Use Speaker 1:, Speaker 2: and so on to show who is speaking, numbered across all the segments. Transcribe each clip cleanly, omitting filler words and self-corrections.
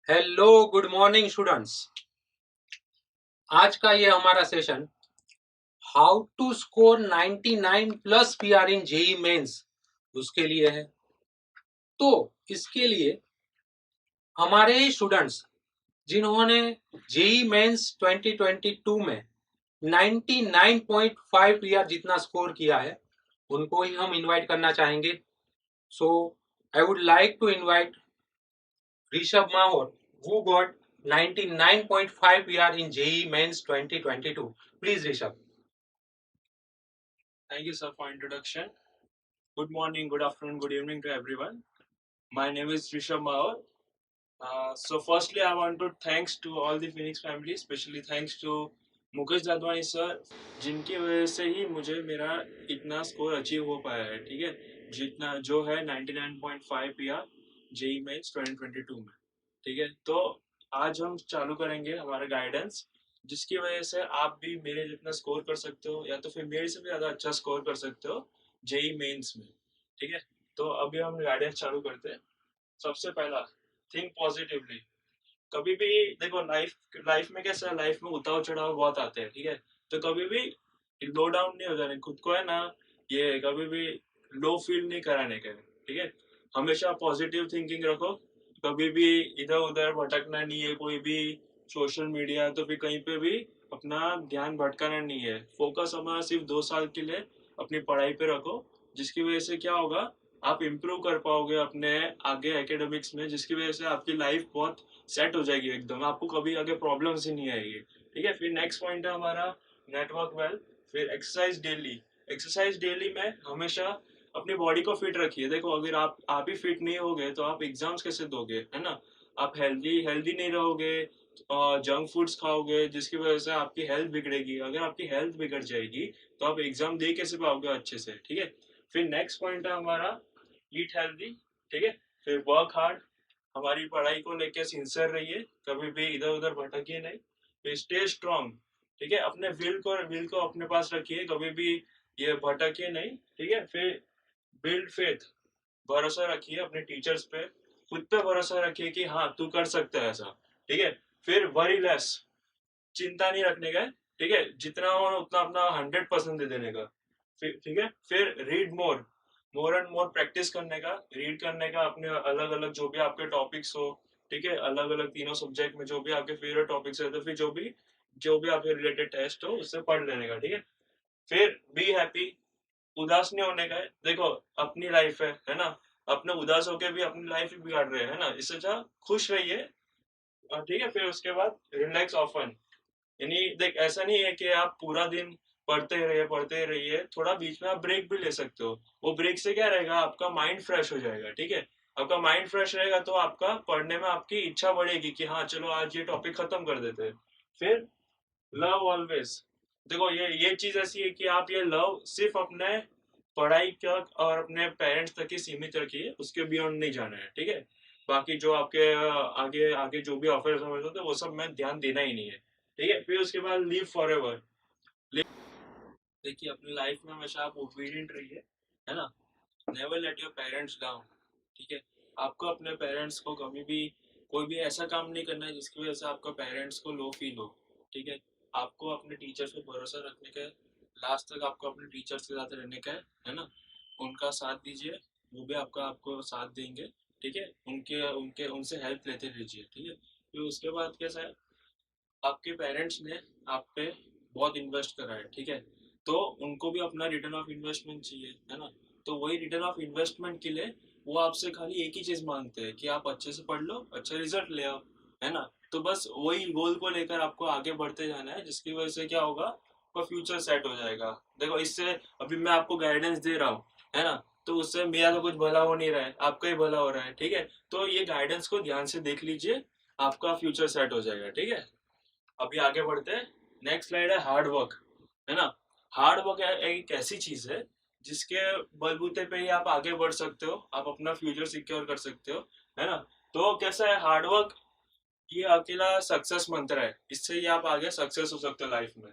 Speaker 1: Hello, good morning students. आज का ये हमारा session how to score 99 plus PR in JEE Mains उसके लिए है। तो इसके लिए हमारे ही स्टूडेंट्स जिन्होंने जेई मेंस 2022 में 99.5 पीआर जितना स्कोर किया है उनको ही हम इनवाइट करना चाहेंगे। So I would like to invite Rishabh Mahor, who got 99.5 PR in JEE Mains 2022. Please, Rishabh.
Speaker 2: Thank you, sir, for introduction. Good morning, good afternoon, good evening to everyone. My name is Rishabh Mahor. So firstly, I want to thanks to all the Phoenix family, especially thanks to Mukesh Jadwani sir, जिनकी वजह से ही मुझे मेरा इतना score achieve हो पाया है। ठीक है, जितना जो है 99.5 पीआर जेई मेंस 2022 में। ठीक है, तो आज हम चालू करेंगे हमारा गाइडेंस, जिसकी वजह से आप भी मेरे जितना स्कोर कर सकते हो या तो फिर मेरे से भी ज़्यादा अच्छा स्कोर कर सकते हो जेई मेंस में। ठीक है, तो अभी हम गाइडेंस चालू करते हैं। सबसे पहला, थिंक पॉजिटिवली। कभी भी देखो, लाइफ लाइफ में कैसा है, लाइफ में उतार चढ़ाव बहुत आते हैं। ठीक है, तो कभी भी लो डाउन नहीं हो जाने, खुद को है ना, ये कभी भी लो फील नहीं कराने का। ठीक है, हमेशा पॉजिटिव थिंकिंग रखो, कभी भी इधर उधर भटकना नहीं है, कोई भी सोशल मीडिया तो फिर कहीं पे भी अपना ध्यान भटकाना नहीं है। फोकस हमारा सिर्फ 2 साल के लिए अपनी पढ़ाई पे रखो, जिसकी वजह से क्या होगा, आप इम्प्रूव कर पाओगे अपने आगे एकेडमिक्स में, जिसकी वजह से आपकी लाइफ बहुत सेट हो जाएगी एकदम, आपको कभी आगे प्रॉब्लम्स ही नहीं आएगी। ठीक है, फिर नेक्स्ट पॉइंट है हमारा नेटवर्क वेल। फिर एक्सरसाइज डेली। एक्सरसाइज डेली में हमेशा अपनी बॉडी को फिट रखिए। देखो, अगर आप ही फिट नहीं होगे तो आप एग्जाम्स कैसे दोगे, है ना। आप हेल्दी हेल्दी नहीं रहोगे, जंक फूड्स खाओगे, जिसकी वजह से आपकी हेल्थ बिगड़ेगी। अगर आपकी हेल्थ बिगड़ जाएगी तो आप एग्जाम दे कैसे पाओगे अच्छे से। ठीक है, फिर नेक्स्ट पॉइंट है हमारा ईट हेल्दी। ठीक है, फिर वर्क हार्ड। हमारी पढ़ाई को लेकर सिंसियर रहिए, कभी भी इधर उधर भटकिए नहीं। फिर स्टे स्ट्रांग। ठीक है, अपने विल को अपने पास रखिए, कभी भी ये भटकिए नहीं। ठीक है, फिर बिल्ड फेथ। भरोसा रखिए अपने टीचर्स पे, खुद पे भरोसा रखिए कि हाँ तू कर सकता है ऐसा। ठीक है, फिर वरी लेस। चिंता नहीं रखने का। ठीक है, जितना हो उतना अपना 100% दे देने का। फिर ठीक है, फिर read more. More and more practice करने का, रीड करने का, अपने अलग अलग जो भी आपके टॉपिक्स हो। ठीक है, अलग अलग तीनों सब्जेक्ट में जो भी आपके फेवरेट टॉपिक्स है, तो फिर जो भी आपके रिलेटेड टेस्ट हो उससे पढ़ लेने का। ठीक है, फिर बी हैप्पी। उदास नहीं होने का है। देखो, अपनी लाइफ है ना। अपने उदास होके भी अपनी लाइफ ही बिगाड़ रहे हैं ना, इससे अच्छा खुश रहिए। ठीक है, फिर उसके बाद रिलैक्स ऑफन। यानी देख, ऐसा नहीं है कि आप पूरा दिन पढ़ते ही रहिए, थोड़ा बीच में आप ब्रेक भी ले सकते हो। वो ब्रेक से क्या रहेगा, आपका माइंड फ्रेश हो जाएगा। ठीक है, आपका माइंड फ्रेश रहेगा तो आपका पढ़ने में आपकी इच्छा बढ़ेगी कि हाँ चलो आज ये टॉपिक खत्म कर देते हैं। फिर लव ऑलवेज। देखो, ये चीज ऐसी है कि आप ये लव सिर्फ अपने पढ़ाई का और अपने पेरेंट्स तक ही सीमित रखिए, उसके बियॉन्ड नहीं जाना है। ठीक है, बाकी जो आपके आगे आगे जो भी ऑफर्स होते हैं वो सब में ध्यान देना ही नहीं है। ठीक है, फिर उसके बाद लिव फॉर एवर। देखिए, अपनी लाइफ में हमेशा आप ओबीडियंट रहिए, है ना। Never let your parents down. ठीक है, आपको अपने पेरेंट्स को कभी भी कोई भी ऐसा काम नहीं करना है जिसकी वजह से आपका पेरेंट्स को लो फील हो। ठीक है, आपको अपने टीचर्स पे भरोसा रखने का है, लास्ट तक आपको अपने टीचर्स के साथ रहने का है ना। उनका साथ दीजिए, वो भी आपको साथ देंगे। ठीक है, उनके उनके उनसे हेल्प लेते रहिए। ठीक है, फिर उसके बाद कैसा है, आपके पेरेंट्स ने आप पे बहुत इन्वेस्ट करा है। ठीक है, तो उनको भी अपना रिटर्न ऑफ इन्वेस्टमेंट चाहिए, है ना। तो वही रिटर्न ऑफ इन्वेस्टमेंट के लिए वो आपसे खाली एक ही चीज मांगते हैं कि आप अच्छे से पढ़ लो, अच्छा रिजल्ट ले आओ, है ना। तो बस वही गोल को लेकर आपको आगे बढ़ते जाना है, जिसकी वजह से क्या होगा, आपका फ्यूचर सेट हो जाएगा। देखो, इससे अभी मैं आपको गाइडेंस दे रहा हूँ, है ना, तो उससे मेरा तो कुछ भला हो नहीं रहा है, आपका ही भला हो रहा है। ठीक है, तो ये गाइडेंस को ध्यान से देख लीजिए, आपका फ्यूचर सेट हो जाएगा। ठीक है, अभी आगे बढ़ते हैं। नेक्स्ट स्लाइड है हार्ड वर्क, है ना। हार्ड वर्क एक ऐसी चीज है जिसके बलबूते पे ही आप आगे बढ़ सकते हो, आप अपना फ्यूचर सिक्योर कर सकते हो, है ना। तो कैसा है हार्ड वर्क, ये अकेला सक्सेस मंत्र है, इससे ही आप आगे सक्सेस हो सकते हो लाइफ में।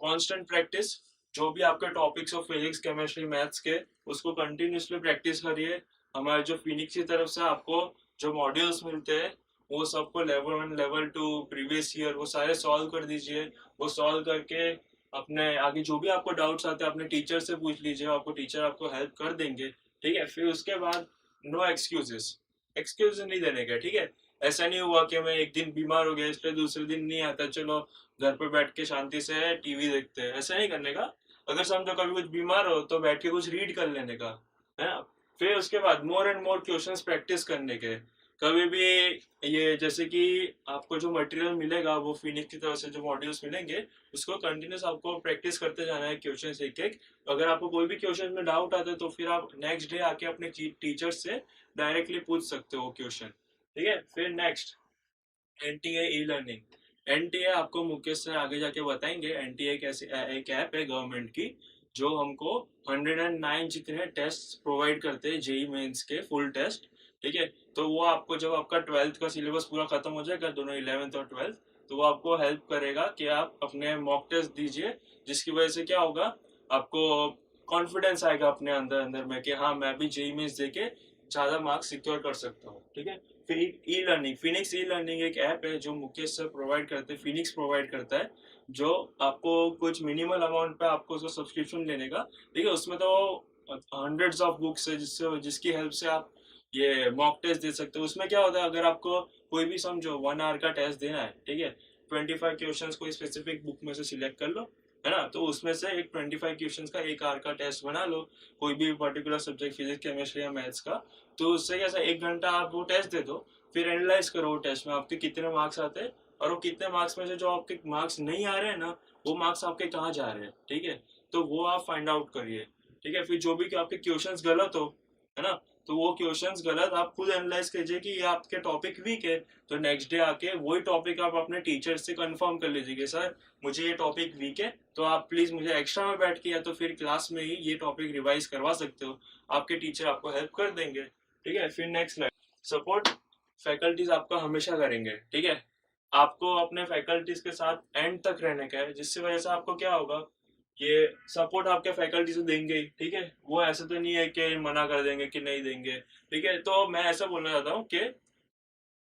Speaker 2: Constant practice. जो भी आपके टॉपिक्स हो, फिजिक्स केमिस्ट्री मैथ्स के, उसको कंटिन्यूसली प्रैक्टिस करिए। हमारे जो फिनिक्स की तरफ से आपको जो मॉड्यूल्स मिलते हैं वो सबको लेवल 1 लेवल 2 प्रीवियस ईयर वो सारे सॉल्व कर दीजिए। वो सॉल्व करके अपने आगे जो भी आपको डाउट्स आते हैं अपने टीचर से पूछ लीजिए, आपको टीचर आपको हेल्प कर देंगे। ठीक है, फिर उसके बाद नो एक्सक्यूजेस, एक्सक्यूज नहीं देने का। ठीक है, ऐसा नहीं हुआ कि मैं एक दिन बीमार हो गया इसलिए दूसरे दिन नहीं आता, चलो घर पे बैठ के शांति से टीवी देखते हैं, ऐसा नहीं करने का। अगर समझो कभी कुछ बीमार हो तो बैठ के कुछ रीड कर लेने का, है ना। फिर उसके बाद more and more questions practice करने के। कभी भी ये जैसे कि आपको जो मटेरियल मिलेगा वो फिनिक्स की तरफ से जो मॉड्यूल्स मिलेंगे उसको कंटिन्यूस आपको प्रैक्टिस करते जाना है, क्वेश्चन एक एक। अगर आपको कोई भी क्वेश्चन में डाउट आता है तो फिर आप नेक्स्ट डे आके अपने टीचर से डायरेक्टली पूछ सकते हो क्वेश्चन। ठीक है, फिर next NTA e learning. NTA आपको मुकेश सर आगे जाके बताएंगे। एनटीए कैसे एक ऐप है गवर्नमेंट की जो हमको 109 जितने टेस्ट प्रोवाइड करते हैं जेई मेंस के फुल टेस्ट। ठीक है, तो वो आपको जब आपका 12th का सिलेबस पूरा खत्म हो जाएगा, दोनों 11th और 12th, तो वो आपको हेल्प करेगा कि आप अपने मॉक टेस्ट दीजिए, जिसकी वजह से क्या होगा, आपको कॉन्फिडेंस आएगा अपने अंदर अंदर में कि हाँ मैं भी जेई मेंस देके ज्यादा मार्क्स सिक्योर कर सकता हूँ। ठीक है, फिर e learning, Phoenix e learning एक ऐप है जो मुकेश सर प्रोवाइड करते हैं, फिनिक्स प्रोवाइड करता है, जो आपको कुछ मिनिमल अमाउंट पे आपको उसका सब्सक्रिप्शन लेने का। ठीक है, उसमें तो हंड्रेड्स ऑफ बुक्स है जिसकी हेल्प से आप ये मॉक टेस्ट दे सकते हो। उसमें क्या होता है, अगर आपको कोई भी समझो 1 आवर का टेस्ट देना है, ठीक है, 25 क्वेश्चंस कोई स्पेसिफिक बुक में से सिलेक्ट कर लो, है ना, तो उसमें से एक 25 क्वेश्चंस का 1 आवर का टेस्ट बना लो, कोई भी पर्टिकुलर सब्जेक्ट फिजिक्स केमिस्ट्री या मैथ्स का। तो उससे कैसा 1 घंटा आप वो टेस्ट दे दो, फिर एनालाइज करो वो टेस्ट में आपके कितने मार्क्स आते हैं, और वो कितने मार्क्स में से जो आपके मार्क्स नहीं आ रहे हैं ना, वो मार्क्स आपके कहाँ जा रहे हैं। ठीक है, तो वो आप फाइंड आउट करिए। ठीक है, फिर जो भी आपके क्वेश्चंस गलत हो, है ना, तो वो क्वेश्चंस गलत आप खुद एनालाइज कीजिए कि ये आपके टॉपिक वीक है, तो नेक्स्ट डे आके वही टॉपिक आप अपने टीचर से कंफर्म कर लीजिए कि सर मुझे ये टॉपिक वीक है, तो आप प्लीज मुझे एक्स्ट्रा में बैठ के या तो फिर क्लास में ही ये टॉपिक रिवाइज करवा सकते हो। आपके टीचर आपको हेल्प कर देंगे। ठीक है, फिर नेक्स्ट सपोर्ट फैकल्टीज आपका हमेशा करेंगे। ठीक है, आपको अपने फैकल्टीज के साथ एंड तक रहने का है, जिससे वजह से आपको क्या होगा, ये सपोर्ट आपके फैकल्टी से देंगे ही। ठीक है, वो ऐसे तो नहीं है कि मना कर देंगे कि नहीं देंगे। ठीक है, तो मैं ऐसा बोलना चाहता हूँ कि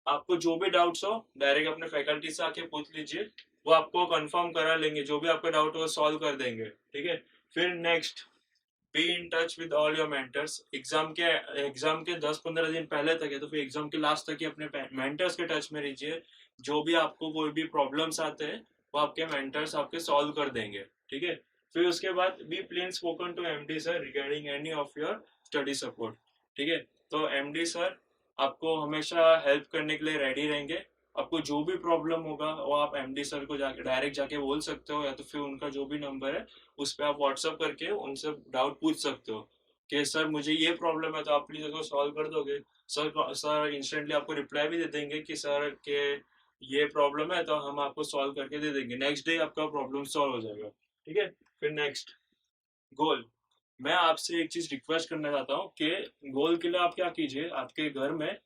Speaker 2: आपको जो भी डाउट्स हो डायरेक्ट अपने फैकल्टी से आके पूछ लीजिए, वो आपको कंफर्म करा लेंगे, जो भी आपका डाउट हो सॉल्व कर देंगे। ठीक है, फिर next be in touch with all your mentors. Exam के 10-15 दिन पहले तक है तो फिर एग्जाम के लास्ट तक ही अपने मेंटर्स के टच में रहिए। जो भी आपको कोई भी प्रॉब्लम्स आते हैं वो आपके मेंटर्स आपके सॉल्व कर देंगे। ठीक है, फिर उसके बाद be plain spoken to MD sir regarding any of your study support. ठीक है, तो एमडी सर आपको हमेशा हेल्प करने के लिए रेडी रहेंगे। आपको जो भी प्रॉब्लम होगा वो आप एमडी सर को जाके डायरेक्ट जाके बोल सकते हो, या तो फिर उनका जो भी नंबर है उस पर आप व्हाट्सअप करके उनसे डाउट पूछ सकते हो कि सर मुझे ये प्रॉब्लम है, तो आप प्लीज उसको सॉल्व कर दोगे। सर इंस्टेंटली आपको रिप्लाई भी दे देंगे कि सर के ये प्रॉब्लम है, तो हम आपको सॉल्व करके दे देंगे, नेक्स्ट डे आपका प्रॉब्लम सॉल्व हो जाएगा। ठीक है, फिर नेक्स्ट गोल। मैं आपसे एक चीज रिक्वेस्ट करना चाहता हूँ कि गोल के लिए आप क्या कीजिए, आपके घर में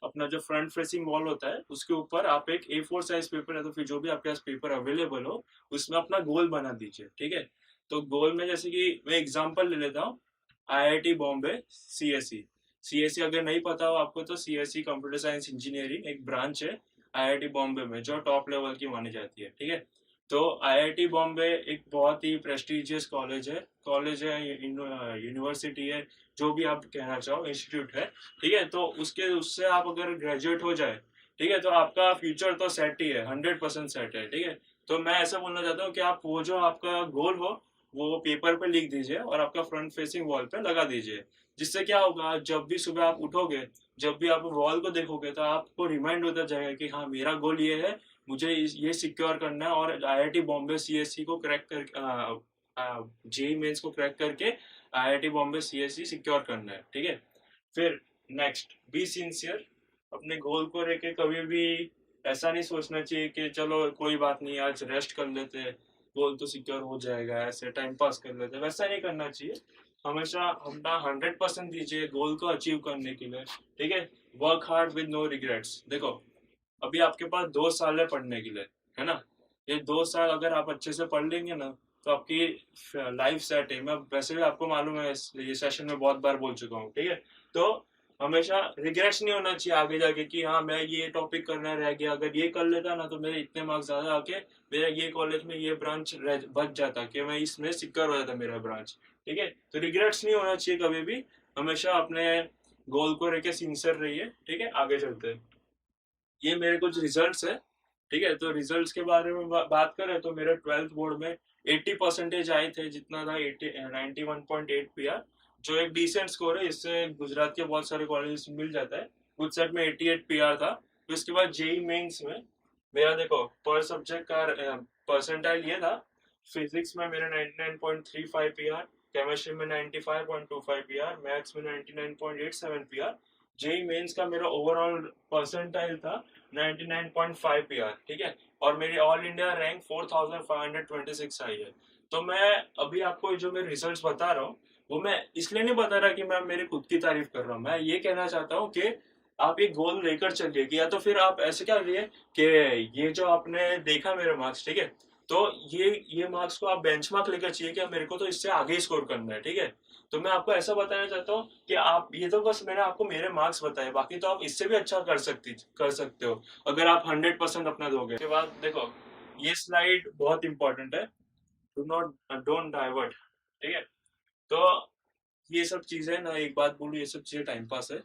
Speaker 2: अपना जो फ्रंट फेसिंग वॉल होता है उसके ऊपर आप एक A4 साइज पेपर है तो फिर जो भी आपके पास पेपर अवेलेबल हो उसमें अपना गोल बना दीजिए। ठीक है, तो गोल में जैसे कि मैं एग्जांपल ले लेता हूँ, IIT बॉम्बे CSE। CSE अगर नहीं पता हो आपको तो CSE कंप्यूटर साइंस इंजीनियरिंग एक ब्रांच है IIT बॉम्बे में जो टॉप लेवल की मानी जाती है। ठीक है, तो IIT बॉम्बे एक बहुत ही प्रेस्टिजियस कॉलेज है, यूनिवर्सिटी है, जो भी आप कहना चाहो, इंस्टीट्यूट है। ठीक है, तो उससे आप अगर ग्रेजुएट हो जाए, ठीक है, तो आपका फ्यूचर तो सेट ही है, 100% सेट है। ठीक है, तो मैं ऐसा बोलना चाहता हूँ कि आप वो जो आपका गोल हो वो पेपर पे लिख दीजिए और आपका फ्रंट फेसिंग वॉल पे लगा दीजिए। जिससे क्या होगा, जब भी सुबह आप उठोगे, जब भी आप वॉल को देखोगे तो आपको रिमाइंड होता जाएगा कि हाँ मेरा गोल ये है, मुझे ये सिक्योर करना है, और IIT बॉम्बे CSE को क्रैक कर जेई मेंस को क्रैक करके IIT बॉम्बे CSE सिक्योर करना है। ठीक है, फिर नेक्स्ट बी सिंसियर। अपने गोल को लेके कभी भी ऐसा नहीं सोचना चाहिए कि चलो कोई बात नहीं आज रेस्ट कर लेते हैं, गोल तो सिक्योर हो जाएगा, ऐसे टाइम पास कर लेते, वैसा नहीं करना चाहिए। हमेशा अपना 100% दीजिए गोल को अचीव करने के लिए। ठीक है, work hard with no regrets. देखो अभी आपके पास 2 साल है पढ़ने के लिए, है ना, ये 2 साल अगर आप अच्छे से पढ़ लेंगे ना तो आपकी लाइफ सेट है। मैं वैसे भी आपको मालूम है, ये सेशन में बहुत बार बोल चुका हूँ। ठीक है, तो हमेशा रिग्रेट्स नहीं होना चाहिए आगे जाके कि हाँ मैं ये टॉपिक करना रह गया, अगर ये कर लेता ना तो मेरे इतने मार्क्स ज्यादा आके मेरा ये कॉलेज में ये ब्रांच बच जाता, कि मैं इसमें सिक्योर हो जाता मेरा ब्रांच। ठीक है, तो रिग्रेट्स नहीं होना चाहिए कभी भी, हमेशा अपने गोल को लेके सिंसियर रहिए। ठीक है, आगे चलते हैं। ये मेरे कुछ रिजल्ट्स है। ठीक है, तो रिजल्ट्स के बारे में बात करें तो मेरे 12th बोर्ड में 80% आए थे, जितना था 91.8 पीआर, जो एक डिसेंट स्कोर है। इससे गुजरात के बहुत सारे कॉलेज मिल जाता है। कुछ सेट में 88 पीआर था। तो इसके बाद जेई मेंस में मेरा देखो पर सब्जेक्ट का परसेंटाइल ये था। फिजिक्स में मेरा 99.35 पीआर, केमिस्ट्री में 95.25 पीआर, मैथ्स में 99.87 पीआर। जेई मेंस का मेरा ओवरऑल परसेंटाइल था 99.5 पीआर। ठीक है, और मेरी ऑल इंडिया रैंक 4526 आई है। तो मैं अभी आपको जो मेरे रिजल्ट्स बता रहा हूँ वो मैं इसलिए नहीं बता रहा कि मैं मेरी खुद की तारीफ कर रहा हूँ। मैं ये कहना चाहता हूँ कि आप एक गोल लेकर चलिए, कि या तो फिर आप ऐसे क्या करिए कि ये जो आपने देखा मेरे मार्क्स, ठीक है, तो ये मार्क्स को आप बेंचमार्क लेकर चाहिए कि मेरे को तो इससे आगे स्कोर करना है। ठीक है, तो मैं आपको ऐसा बताना चाहता हूँ कि आप ये तो बस मैंने आपको मेरे मार्क्स बताए, बाकी तो आप इससे भी अच्छा कर सकते हो अगर आप 100% अपना दोगे। उसके बाद देखो ये स्लाइड बहुत इंपॉर्टेंट है, डोंट डाइवर्ट। ठीक है, तो ये सब चीजें ना, एक बात बोलूं, ये सब चीजें टाइम पास है।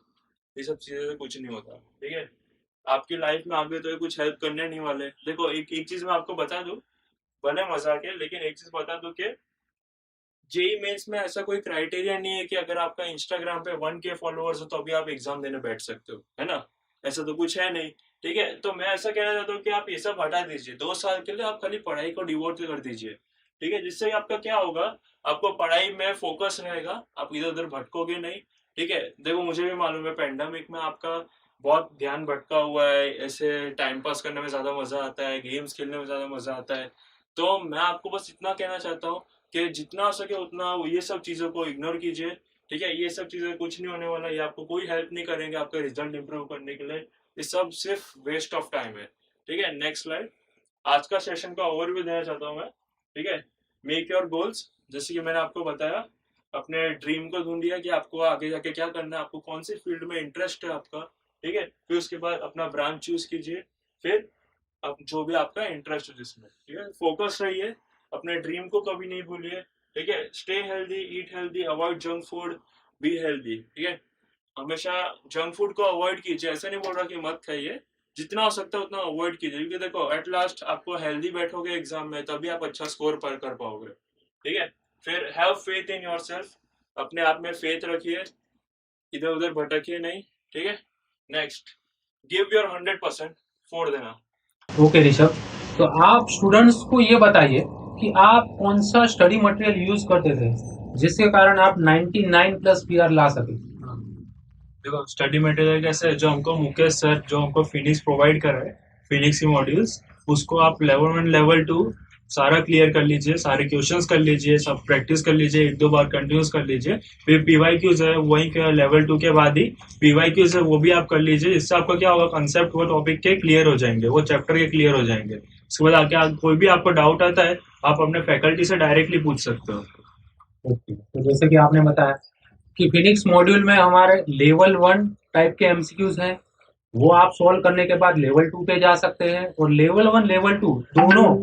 Speaker 2: ये सब चीजें से कुछ नहीं होता। ठीक है, आपकी लाइफ में आगे तो ये कुछ हेल्प करने नहीं वाले। देखो एक एक चीज मैं आपको बता दूं, भले मजाक है लेकिन एक चीज बता दूं कि जेई मेंस में ऐसा कोई क्राइटेरिया नहीं है कि अगर आपका इंस्टाग्राम पे 1K फॉलोअर्स हो तो अभी आप एग्जाम देने बैठ सकते हो, है ना? ऐसा तो कुछ है नहीं। ठीक है, तो मैं ऐसा कहना चाहता हूँ कि आप ये सब हटा दीजिए। 2 साल के लिए आप खाली पढ़ाई को डिवोट कर दीजिए। ठीक है, जिससे आपका क्या होगा, आपको पढ़ाई में फोकस रहेगा, आप इधर उधर भटकोगे नहीं। ठीक है, देखो मुझे भी मालूम है पेंडेमिक में आपका बहुत ध्यान भटका हुआ है, ऐसे टाइम पास करने में ज्यादा मजा आता है, गेम्स खेलने में ज्यादा मजा आता है। तो मैं आपको बस इतना कहना चाहता हूँ कि जितना हो सके उतना ये सब चीज़ों को इग्नोर कीजिए। ठीक है, ये सब चीज़ें कुछ नहीं होने वाला, ये आपको कोई हेल्प नहीं करेंगे आपका रिजल्ट इंप्रूव करने के लिए। ये सब सिर्फ वेस्ट ऑफ टाइम है। ठीक है, नेक्स्ट स्लाइड। आज का सेशन का ओवरव्यू देना चाहता हूँ मैं। ठीक है, मेक योर गोल्स, जैसे कि मैंने आपको बताया, अपने ड्रीम को ढूंढिए कि आपको आगे जाके क्या करना है, आपको कौन सी फील्ड में इंटरेस्ट है आपका। ठीक है, फिर उसके बाद अपना ब्रांच चूज कीजिए, फिर अब जो भी आपका इंटरेस्ट है जिसमें, ठीक है, फोकस रहिए, अपने ड्रीम को कभी नहीं भूलिए। ठीक है, stay healthy, eat healthy, avoid junk food, be healthy. ठीक है, हमेशा जंक फूड को अवॉइड कीजिए, ऐसा नहीं बोल रहा कि मत खाइए, जितना हो सकता है उतना अवॉइड कीजिए, क्योंकि देखो एट लास्ट आपको हेल्दी बैठोगे एग्जाम में तभी आप अच्छा स्कोर पर कर पाओगे। ठीक है, फिर have faith in your self, अपने आप में फेथ रखिए, इधर उधर भटकिए नहीं। ठीक है, नेक्स्ट, गिव योर 100%, फोड़ देना।
Speaker 1: ओके ऋषभ, तो आप स्टूडेंट्स को ये बताइए कि आप कौन सा स्टडी मटेरियल यूज करते थे जिसके कारण आप 99 प्लस पीआर ला सके।
Speaker 2: देखो स्टडी मटेरियल कैसे है, जो हमको मुकेश सर जो हमको फिनिक्स प्रोवाइड कर रहे हैं, फिनिक्स के मॉड्यूल्स, उसको आप लेवल 1 लेवल 2 सारा क्लियर कर लीजिए, सारे क्वेश्चंस कर लीजिए, सब प्रैक्टिस कर लीजिए, 1-2 बार कंटिन्यूस कर लीजिए। फिर पीवाईक्यूज है वही लेवल 2 के बाद ही पीवाईक्यूज है वो भी आप कर लीजिए। इससे आपका क्या होगा, कंसेप्ट वो टॉपिक के क्लियर हो जाएंगे, वो चैप्टर के क्लियर हो जाएंगे। उसके बाद आके कोई भी आपको डाउट आता है आप अपने फैकल्टी से डायरेक्टली पूछ सकते हो।
Speaker 1: ओके, तो जैसे कि आपने बताया कि फिनिक्स मॉड्यूल में हमारे लेवल 1 टाइप के एमसीक्यूज हैं, वो आप सॉल्व करने के बाद लेवल 2 पे जा सकते हैं, और लेवल 1 लेवल 2 दोनों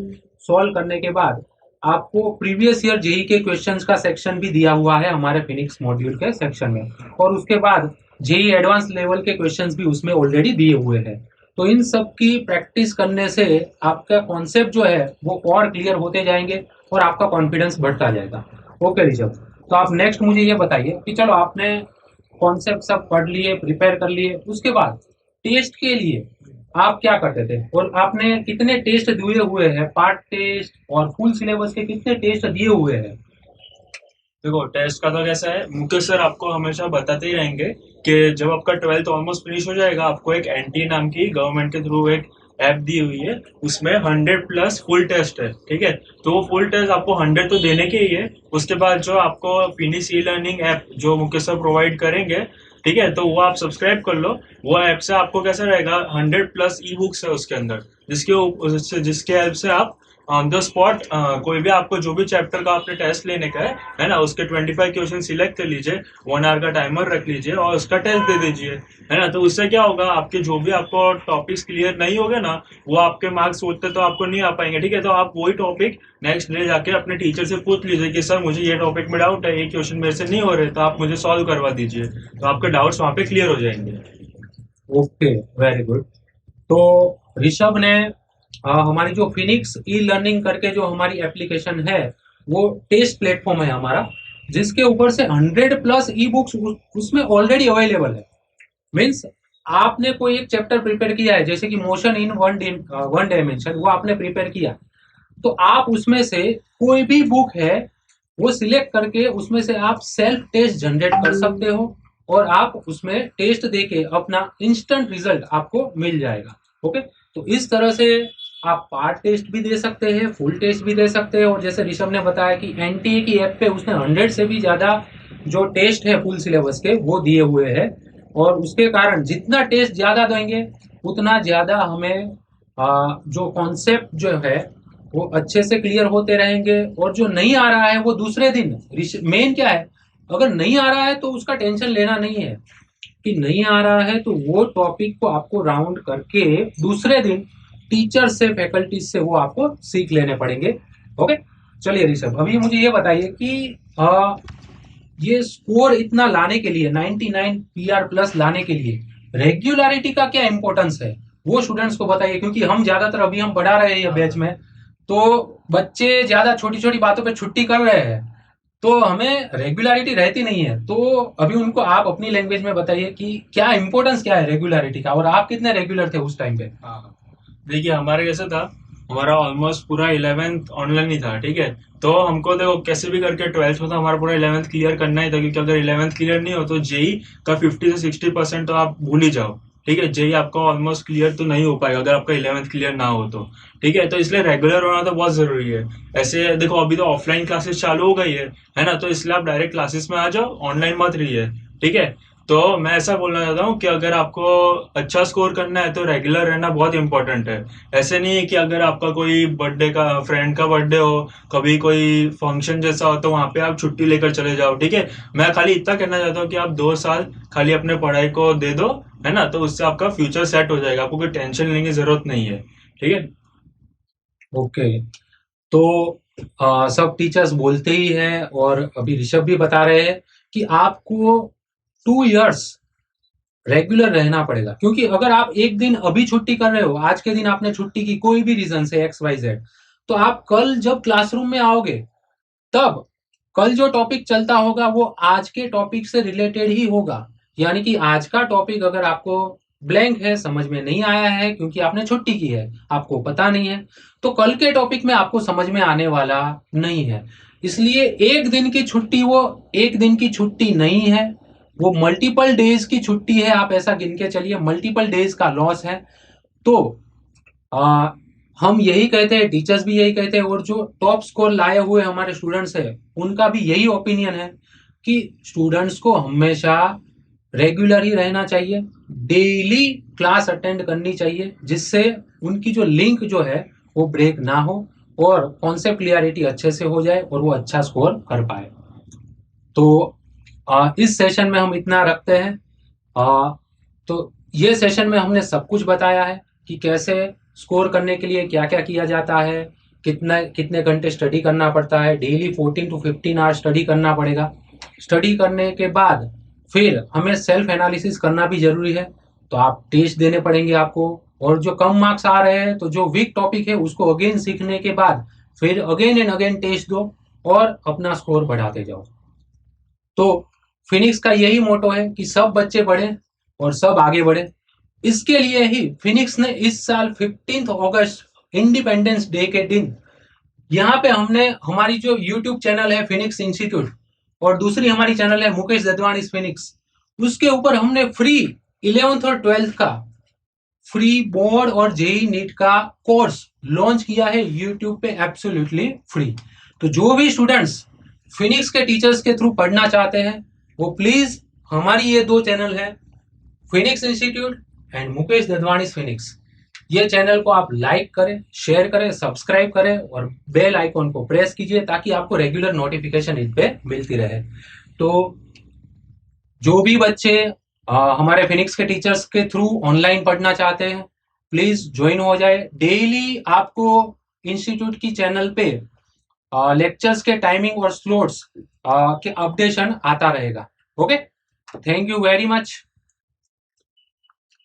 Speaker 1: सॉल्व करने के बाद आपको प्रीवियस ईयर जेई के क्वेश्चंस का सेक्शन भी दिया हुआ है हमारे फिनिक्स मॉड्यूल के सेक्शन में, और उसके बाद जेई एडवांस लेवल के क्वेश्चंस भी उसमें ऑलरेडी दिए हुए हैं। तो इन सब की प्रैक्टिस करने से आपका कॉन्सेप्ट जो है वो और क्लियर होते जाएंगे और आपका कॉन्फिडेंस बढ़ता जाएगा। ओके ऋषभ, तो आप नेक्स्ट मुझे ये बताइए कि चलो आपने कॉन्सेप्ट सब पढ़ लिए, प्रिपेयर कर लिए, उसके बाद टेस्ट के लिए आप क्या करते थे और आपने कितने टेस्ट दिए हुए हैं, पार्ट टेस्ट और फुल सिलेबस के कितने टेस्ट दिए हुए हैं।
Speaker 2: देखो टेस्ट का तो कैसा है, मुकेश सर आपको हमेशा बताते ही रहेंगे कि जब आपका 12th ऑलमोस्ट फिनिश हो जाएगा आपको एक एनटी नाम की गवर्नमेंट के थ्रू एक ऐप दी हुई है, उसमें 100+ फुल टेस्ट है। ठीक है, तो वो फुल टेस्ट आपको 100 तो देने के ही है। उसके बाद जो आपको फिनिश ई लर्निंग ऐप जो मुकेश सर प्रोवाइड करेंगे, ठीक है, तो वो आप सब्सक्राइब कर लो। वो ऐप से आपको कैसा रहेगा, 100+ ई बुक्स है उसके अंदर, जिसके हेल्प से आप ऑन द स्पॉट कोई भी आपको जो भी चैप्टर का आपने टेस्ट लेने का है ना, उसके 25 क्वेश्चन सिलेक्ट कर लीजिए, 1 आवर का टाइमर रख लीजिए और उसका टेस्ट दे दीजिए, है ना। तो उससे क्या होगा, आपके जो भी आपको टॉपिक्स क्लियर नहीं होंगे ना, वो आपके मार्क्स उतने तो आपको नहीं आ पाएंगे, ठीक है। तो आप वही टॉपिक नेक्स्ट डे जाके अपने टीचर से पूछ लीजिए कि सर मुझे ये टॉपिक में डाउट है, ये क्वेश्चन मेरे से नहीं हो रहे, तो आप मुझे सॉल्व करवा दीजिए, तो आपके डाउट्स वहाँ पे क्लियर हो जाएंगे।
Speaker 1: Okay, very good. तो ऋषभ ने हमारी जो फिनिक्स ई लर्निंग करके जो हमारी एप्लीकेशन है, वो टेस्ट प्लेटफॉर्म है हमारा, जिसके ऊपर से 100+ ई बुक्स उसमें ऑलरेडी अवेलेबल है। मीन्स आपने कोई एक चैप्टर प्रिपेयर किया है, जैसे कि मोशन इन वन डायमेंशन, वो आपने प्रिपेयर किया, तो आप उसमें से कोई भी बुक है वो सिलेक्ट करके उसमें से आप सेल्फ टेस्ट जनरेट कर सकते हो, और आप उसमें टेस्ट देके अपना इंस्टेंट रिजल्ट आपको मिल जाएगा। ओके, तो इस तरह से आप पार्ट टेस्ट भी दे सकते हैं, फुल टेस्ट भी दे सकते हैं, और जैसे ऋषभ ने बताया कि एनटीए की ऐप पे उसने 100 से भी ज्यादा जो टेस्ट है फुल सिलेबस के वो दिए हुए हैं, और उसके कारण जितना टेस्ट ज्यादा देंगे उतना ज्यादा हमें जो कॉन्सेप्ट जो है वो अच्छे से क्लियर होते रहेंगे, और जो नहीं आ रहा है वो दूसरे दिन, मेन क्या है, अगर नहीं आ रहा है तो उसका टेंशन लेना नहीं है, कि नहीं आ रहा है तो वो टॉपिक को आपको राउंड करके दूसरे दिन टीचर से, फैकल्टी से वो आपको सीख लेने पड़ेंगे। ओके, चलिए ऋषभ, अभी मुझे ये बताइए कि ये स्कोर इतना लाने के लिए, 99 पीआर प्लस लाने के लिए रेगुलरिटी का क्या इंपॉर्टेंस है, वो स्टूडेंट्स को बताइए, क्योंकि हम ज्यादातर अभी हम बढ़ा रहे हैं बैच में, तो बच्चे ज्यादा छोटी छोटी बातों पे छुट्टी कर रहे हैं, तो हमें रेगुलरिटी रहती नहीं है। तो अभी उनको आप अपनी लैंग्वेज में बताइए कि क्या इंपॉर्टेंस क्या है रेगुलरिटी का, और आप कितने रेगुलर थे उस टाइम पे।
Speaker 2: हाँ, देखिए हमारे कैसा था, हमारा ऑलमोस्ट पूरा 11th ऑनलाइन ही था, ठीक है। तो हमको देखो कैसे भी करके 12th में तो हमारा पूरा 11th क्लियर करना ही था, क्योंकि अगर 11th क्लियर नहीं हो तो जेई का 50 से 60% तो आप भूल ही जाओ, ठीक है। जेई आपका ऑलमोस्ट क्लियर तो नहीं हो पाएगा अगर आपका 11th क्लियर ना हो तो, ठीक है। तो इसलिए रेगुलर होना तो बहुत जरूरी है। ऐसे देखो अभी तो ऑफलाइन क्लासेस चालू हो गई है ना, तो इसलिए आप डायरेक्ट क्लासेस में आ जाओ, ऑनलाइन मत रहिए, ठीक है। तो मैं ऐसा बोलना चाहता हूँ कि अगर आपको अच्छा स्कोर करना है तो रेगुलर रहना बहुत इंपॉर्टेंट है। ऐसे नहीं है कि अगर आपका कोई बर्थडे का, फ्रेंड का बर्थडे हो, कभी कोई फंक्शन जैसा हो, तो वहां पे आप छुट्टी लेकर चले जाओ, ठीक है। मैं खाली इतना कहना चाहता हूँ कि आप 2 साल खाली अपने पढ़ाई को दे दो, है ना, तो उससे आपका फ्यूचर सेट हो जाएगा, आपको कोई टेंशन लेने की जरूरत नहीं है, ठीक है।
Speaker 1: ओके, तो सब टीचर्स बोलते ही हैं, और अभी ऋषभ भी बता रहे हैं कि आपको 2 इयर्स रेगुलर रहना पड़ेगा, क्योंकि अगर आप एक दिन अभी छुट्टी कर रहे हो, आज के दिन आपने छुट्टी की कोई भी रीजन से XYZ, तो आप कल जब क्लासरूम में आओगे, तब कल जो टॉपिक चलता होगा वो आज के टॉपिक से रिलेटेड ही होगा। यानी कि आज का टॉपिक अगर आपको ब्लैंक है, समझ में नहीं आया है क्योंकि आपने छुट्टी की है, आपको पता नहीं है, तो कल के टॉपिक में आपको समझ में आने वाला नहीं है। इसलिए एक दिन की छुट्टी वो एक दिन की छुट्टी नहीं है, वो मल्टीपल डेज की छुट्टी है, आप ऐसा गिन के चलिए, मल्टीपल डेज का लॉस है। तो आ, हम यही कहते हैं, टीचर्स भी यही कहते हैं, और जो टॉप स्कोर लाए हुए हमारे स्टूडेंट्स हैं उनका भी यही ओपिनियन है कि स्टूडेंट्स को हमेशा रेगुलर ही रहना चाहिए, डेली क्लास अटेंड करनी चाहिए, जिससे उनकी जो लिंक जो है वो ब्रेक ना हो, और कॉन्सेप्ट क्लियरिटी अच्छे से हो जाए, और वो अच्छा स्कोर कर पाए। तो इस सेशन में हम इतना रखते हैं। तो ये सेशन में हमने सब कुछ बताया है कि कैसे स्कोर करने के लिए क्या क्या किया जाता है, कितना कितने घंटे स्टडी करना पड़ता है, डेली 14 to 15 आवर स्टडी करना पड़ेगा। स्टडी करने के बाद फिर हमें सेल्फ एनालिसिस करना भी जरूरी है, तो आप टेस्ट देने पड़ेंगे आपको, और जो कम मार्क्स आ रहे हैं तो जो वीक टॉपिक है उसको अगेन सीखने के बाद फिर अगेन एंड अगेन टेस्ट दो, और अपना स्कोर बढ़ाते जाओ। तो फिनिक्स का यही मोटो है कि सब बच्चे बढ़े और सब आगे बढ़े। इसके लिए ही फिनिक्स ने इस साल 15 अगस्त इंडिपेंडेंस डे के दिन यहाँ पे हमने हमारी जो यूट्यूब चैनल है फिनिक्स इंस्टीट्यूट, और दूसरी हमारी चैनल है मुकेश ददवानी फिनिक्स, उसके ऊपर हमने फ्री 11th और 12th का फ्री बोर्ड और जेई नीट का कोर्स लॉन्च किया है यूट्यूब पे, एब्सोल्युटली फ्री। तो जो भी स्टूडेंट्स फिनिक्स के टीचर्स के थ्रू पढ़ना चाहते हैं, वो प्लीज हमारी ये दो चैनल है, Phoenix institute and Mukesh Dadwani Phoenix, ये चैनल को आप लाइक करें, शेयर करें, सब्सक्राइब करें और बेल आइकॉन को प्रेस कीजिए ताकि आपको रेगुलर नोटिफिकेशन इन पे मिलती रहे। तो जो भी बच्चे हमारे फिनिक्स के टीचर्स के थ्रू ऑनलाइन पढ़ना चाहते हैं, प्लीज ज्वाइन हो जाए। डेली आपको इंस्टीट्यूट की चैनल पे लेक्चर्स के टाइमिंग और स्लॉट्स के अपडेशन आता रहेगा। Okay, thank you very much.